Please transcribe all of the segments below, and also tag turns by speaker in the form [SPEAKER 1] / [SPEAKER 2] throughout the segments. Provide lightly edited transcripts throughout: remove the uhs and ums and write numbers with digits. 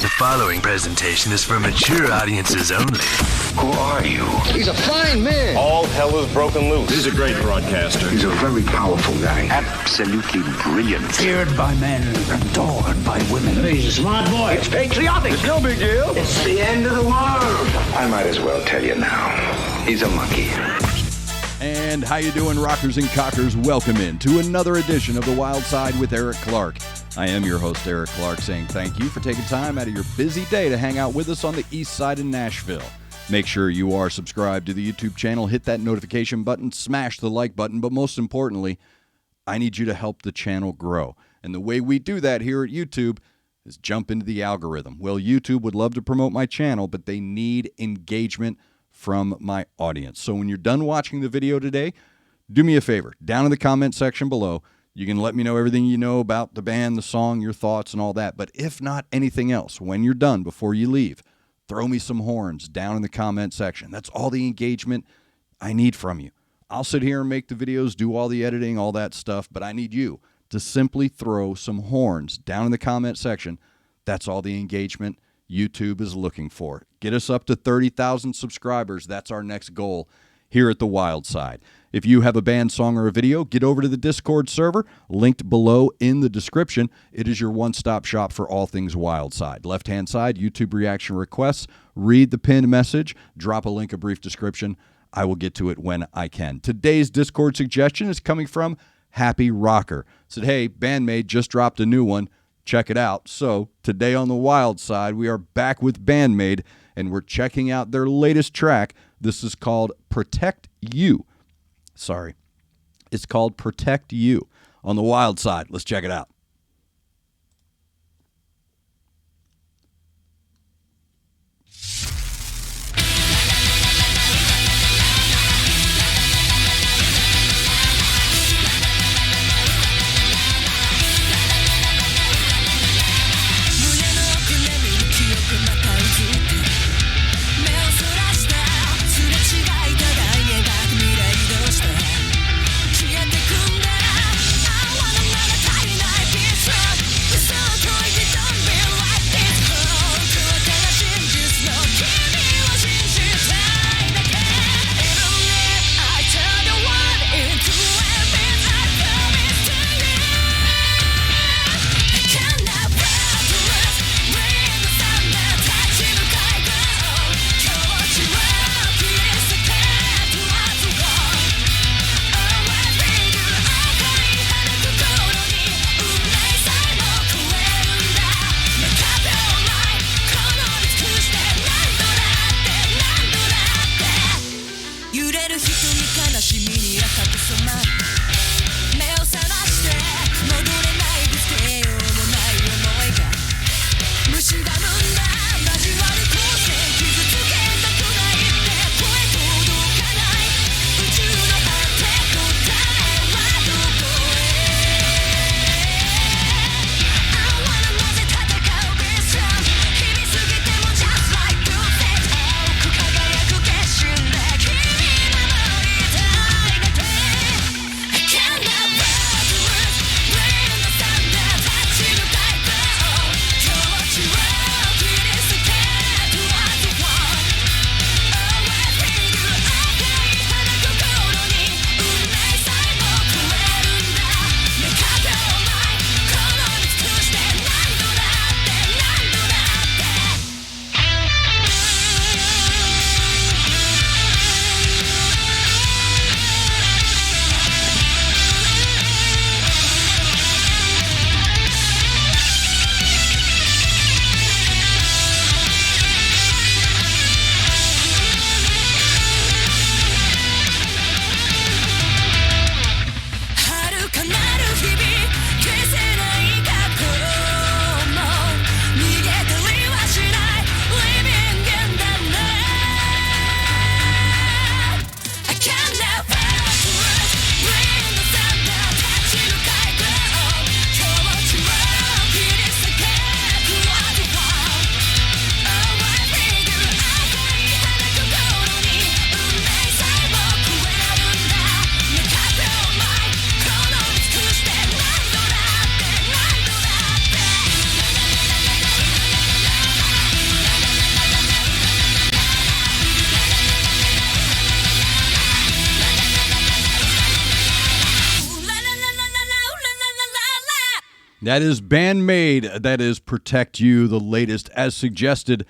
[SPEAKER 1] The following presentation is for mature audiences only.
[SPEAKER 2] Who are you?
[SPEAKER 3] He's a fine man.
[SPEAKER 4] All hell is broken loose.
[SPEAKER 5] He's a great broadcaster.
[SPEAKER 2] He's a very powerful guy.
[SPEAKER 3] Absolutely brilliant.
[SPEAKER 2] Feared by men, adored by women.
[SPEAKER 3] He's a smart boy. It's patriotic.
[SPEAKER 5] It's no big deal.
[SPEAKER 3] It's the end of the world.
[SPEAKER 2] I might as well tell you now. He's a monkey.
[SPEAKER 6] And how you doing, rockers and cockers? Welcome in to another edition of The Wild Side with Eric Clark. I am your host, Eric Clark, saying thank you for taking time out of your busy day to hang out with us on the east side of Nashville. Make sure you are subscribed to the YouTube channel, hit that notification button, smash the like button, but most importantly, I need you to help the channel grow. And the way we do that here at YouTube is jump into the algorithm. Well, YouTube would love to promote my channel, but they need engagement from my audience. So when you're done watching the video today, do me a favor. Down in the comment section below, you can let me know everything you know about the band, the song, your thoughts, and all that. But if not anything else, when you're done, before you leave, throw me some horns down in the comment section. That's all the engagement I need from you. I'll sit here and make the videos, do all the editing, all that stuff, but I need you to simply throw some horns down in the comment section. That's all the engagement YouTube is looking for. Get us up to 30,000 subscribers. That's our next goal here at the Wild Side. If you have a band, song, or a video, get over to the Discord server, linked below in the description. It is your one-stop shop for all things Wild Side. Left-hand side, YouTube reaction requests. Read the pinned message. Drop a link, a brief description. I will get to it when I can. Today's Discord suggestion is coming from Happy Rocker. Said, hey, BandMaid just dropped a new one. Check it out. So today on the Wild Side, we are back with BandMaid, and we're checking out their latest track. This is called Protect You. Sorry. It's called Protect You on the Wild Side. Let's check it out. That is Band-Maid. That is Protect You, the latest, as suggested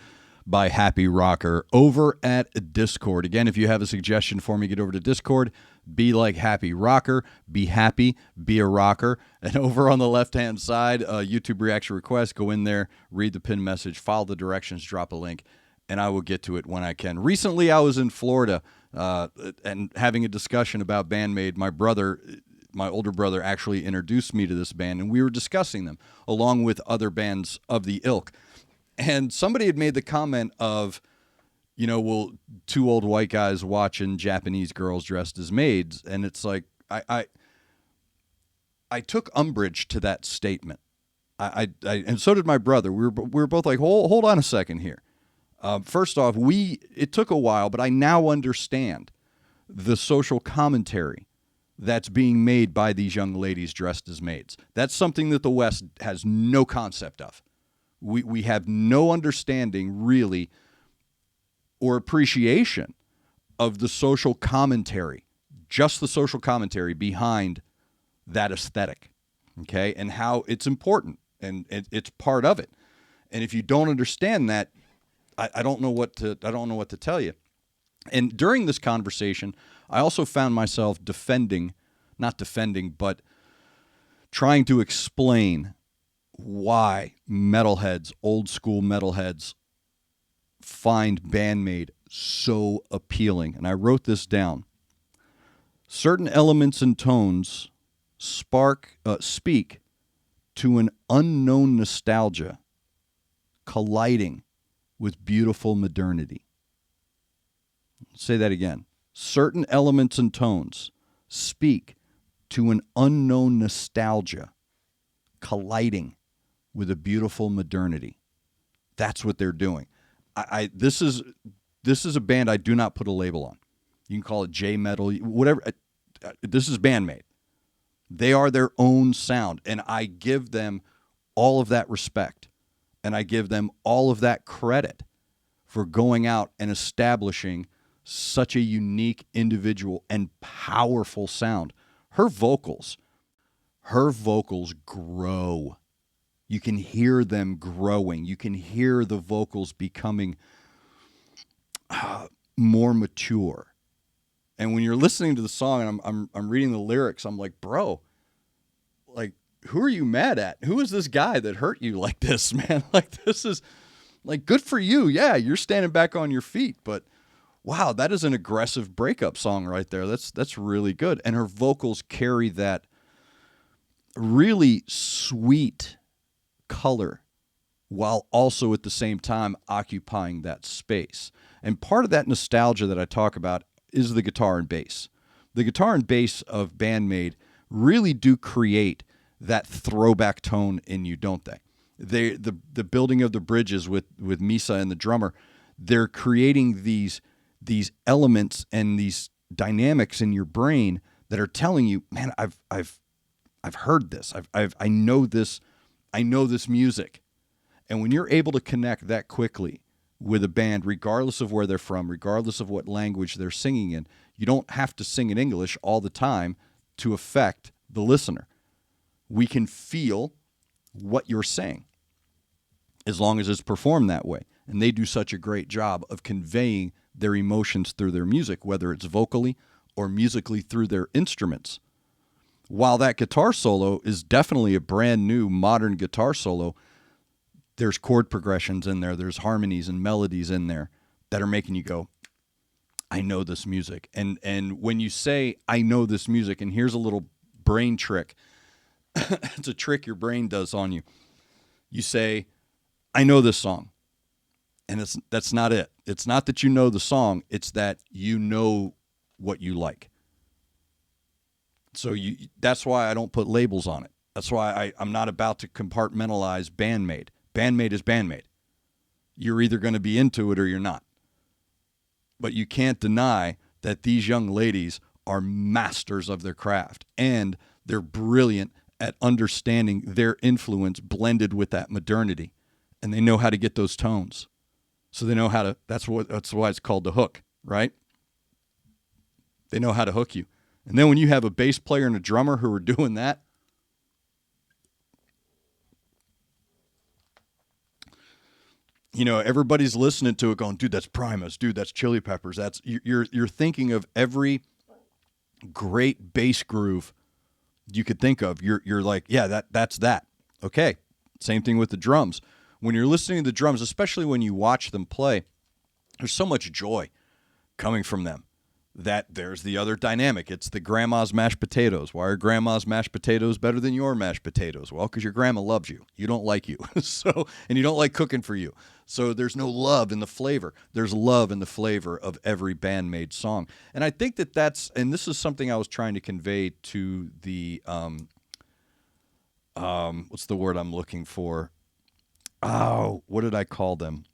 [SPEAKER 6] by Happy Rocker over at Discord. Again, if you have a suggestion for me, get over to Discord. Be like Happy Rocker. Be happy. Be a rocker. And over on the left-hand side, YouTube reaction request. Go in there, read the pinned message, follow the directions, drop a link, and I will get to it when I can. Recently, I was in Florida and having a discussion about Band-Maid. My older brother actually introduced me to this band, and we were discussing them along with other bands of the ilk. And somebody had made the comment of, well, two old white guys watching Japanese girls dressed as maids. And it's like, I took umbrage to that statement. And so did my brother. We were both like, hold on a second here. First off, it took a while, but I now understand the social commentary that's being made by these young ladies dressed as maids. That's something that the West has no concept of. We have no understanding, really, or appreciation of the social commentary, just the social commentary behind that aesthetic, okay, and how it's important, and it's part of it. And if you don't understand that, I don't know what to tell you. And during this conversation, I also found myself not defending, but trying to explain why metalheads, old school metalheads, find Band-Maid so appealing. And I wrote this down. Certain elements and tones speak to an unknown nostalgia colliding with beautiful modernity. Say that again. Certain elements and tones speak to an unknown nostalgia colliding with a beautiful modernity. That's what they're doing. This is a band I do not put a label on. You can call it J-metal, whatever. This is Band-Maid. They are their own sound, and I give them all of that respect, and I give them all of that credit for going out and establishing such a unique, individual, and powerful sound. Her vocals grow. You can hear them growing. You can hear the vocals becoming more mature. And when you're listening to the song, and I'm reading the lyrics, I'm like, bro, like, who are you mad at? Who is this guy that hurt you like this, man? Like, this is, like, good for you. Yeah, you're standing back on your feet, but wow, that is an aggressive breakup song right there. That's really good. And her vocals carry that really sweet color while also at the same time occupying that space. And part of that nostalgia that I talk about is the guitar and bass. The guitar and bass of Band-Maid really do create that throwback tone in you, don't they? The building of the bridges with Misa and the drummer, they're creating these elements and these dynamics in your brain that are telling you, man, I've heard this. I know this music. And when you're able to connect that quickly with a band, regardless of where they're from, regardless of what language they're singing in, you don't have to sing in English all the time to affect the listener. We can feel what you're saying as long as it's performed that way. And they do such a great job of conveying their emotions through their music, whether it's vocally or musically through their instruments. While that guitar solo is definitely a brand new modern guitar solo, there's chord progressions in there, there's harmonies and melodies in there that are making you go, I know this music. And when you say, I know this music, and here's a little brain trick. It's a trick your brain does on you. You say, I know this song. And that's not it. It's not that you know the song, it's that you know what you like. So that's why I don't put labels on it. That's why I'm not about to compartmentalize Band-Maid. Band-Maid is Band-Maid. You're either going to be into it or you're not. But you can't deny that these young ladies are masters of their craft, and they're brilliant at understanding their influence blended with that modernity, and they know how to get those tones. So they know how to, that's why it's called the hook, right? They know how to hook you. And then when you have a bass player and a drummer who are doing that, everybody's listening to it going, dude, that's Primus, dude, that's Chili Peppers. That's you're thinking of every great bass groove you could think of. You're like, yeah, that's that. Okay. Same thing with the drums. When you're listening to the drums, especially when you watch them play, there's so much joy coming from them that there's the other dynamic. It's the grandma's mashed potatoes. Why are grandma's mashed potatoes better than your mashed potatoes? Well, because your grandma loves you. You don't like you. And you don't like cooking for you. So there's no love in the flavor. There's love in the flavor of every BandMaid song. And I think and this is something I was trying to convey to the, what's the word I'm looking for? Oh, what did I call them?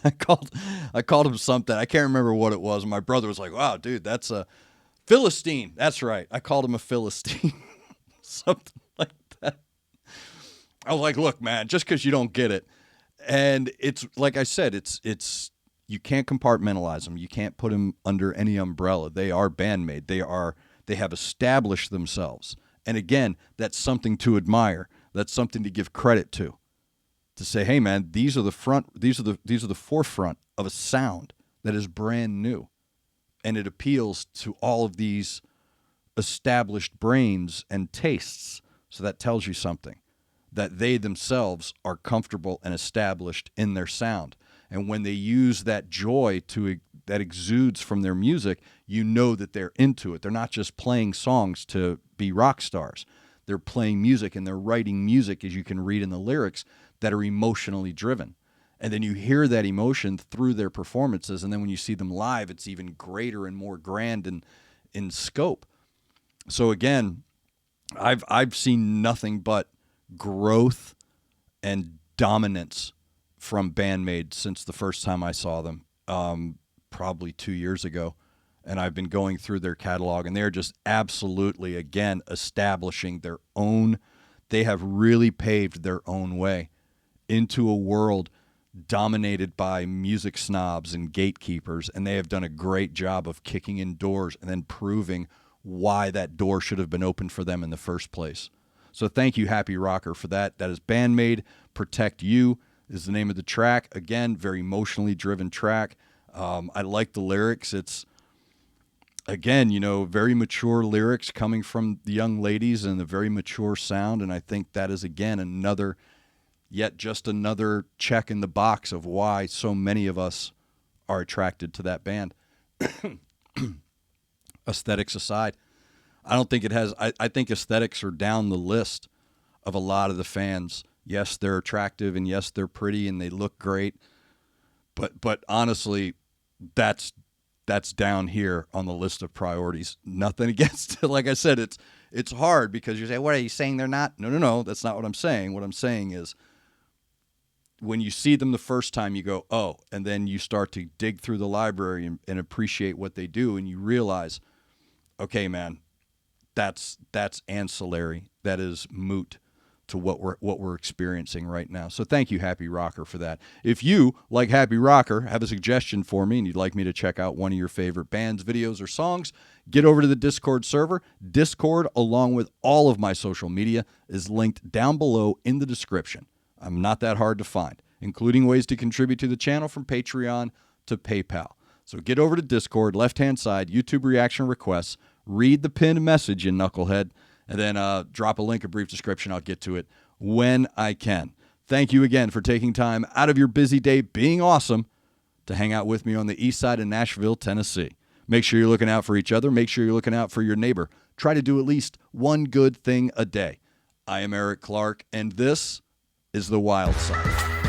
[SPEAKER 6] I called him something. I can't remember what it was. And my brother was like, wow, dude, that's a Philistine. That's right. I called him a Philistine. Something like that. I was like, look, man, just because you don't get it. And it's, like I said, it's you can't compartmentalize them. You can't put them under any umbrella. They are BandMaid. They have established themselves. And again, that's something to admire. That's something to give credit to. To say, hey man, these are the forefront of a sound that is brand new, and it appeals to all of these established brains and tastes. So that tells you something, that they themselves are comfortable and established in their sound. And when they use that joy that exudes from their music, you know that they're into it. They're not just playing songs to be rock stars. They're playing music and they're writing music, as you can read in the lyrics, that are emotionally driven. And then you hear that emotion through their performances. And then when you see them live, it's even greater and more grand in scope. So again, I've seen nothing but growth and dominance from BandMaid since the first time I saw them, probably 2 years ago. And I've been going through their catalog, and they're just absolutely, again, establishing their own. They have really paved their own way into a world dominated by music snobs and gatekeepers, and they have done a great job of kicking in doors and then proving why that door should have been opened for them in the first place. So thank you, Happy Rocker, for that. That is BandMaid. Protect You is the name of the track. Again, very emotionally driven track. I like the lyrics. It's, again, very mature lyrics coming from the young ladies and a very mature sound, and I think that is, again, another check in the box of why so many of us are attracted to that band. Aesthetics aside, I don't think it has. I think aesthetics are down the list of a lot of the fans. Yes, they're attractive, and yes, they're pretty, and they look great. But honestly, that's down here on the list of priorities. Nothing against it. Like I said, it's hard because you say, what are you saying they're not? No, that's not what I'm saying. What I'm saying is, when you see them the first time, you go, oh, and then you start to dig through the library and appreciate what they do, and you realize, okay, man, that's ancillary. That is moot to what we're experiencing right now. So thank you, Happy Rocker, for that. If you, like Happy Rocker, have a suggestion for me and you'd like me to check out one of your favorite bands, videos, or songs, get over to the Discord server. Discord, along with all of my social media, is linked down below in the description. I'm not that hard to find, including ways to contribute to the channel from Patreon to PayPal. So get over to Discord, left-hand side, YouTube reaction requests, read the pinned message in Knucklehead, and then drop a link, a brief description. I'll get to it when I can. Thank you again for taking time out of your busy day being awesome to hang out with me on the east side of Nashville, Tennessee. Make sure you're looking out for each other. Make sure you're looking out for your neighbor. Try to do at least one good thing a day. I am Eric Clark, and this is The Wyldeside.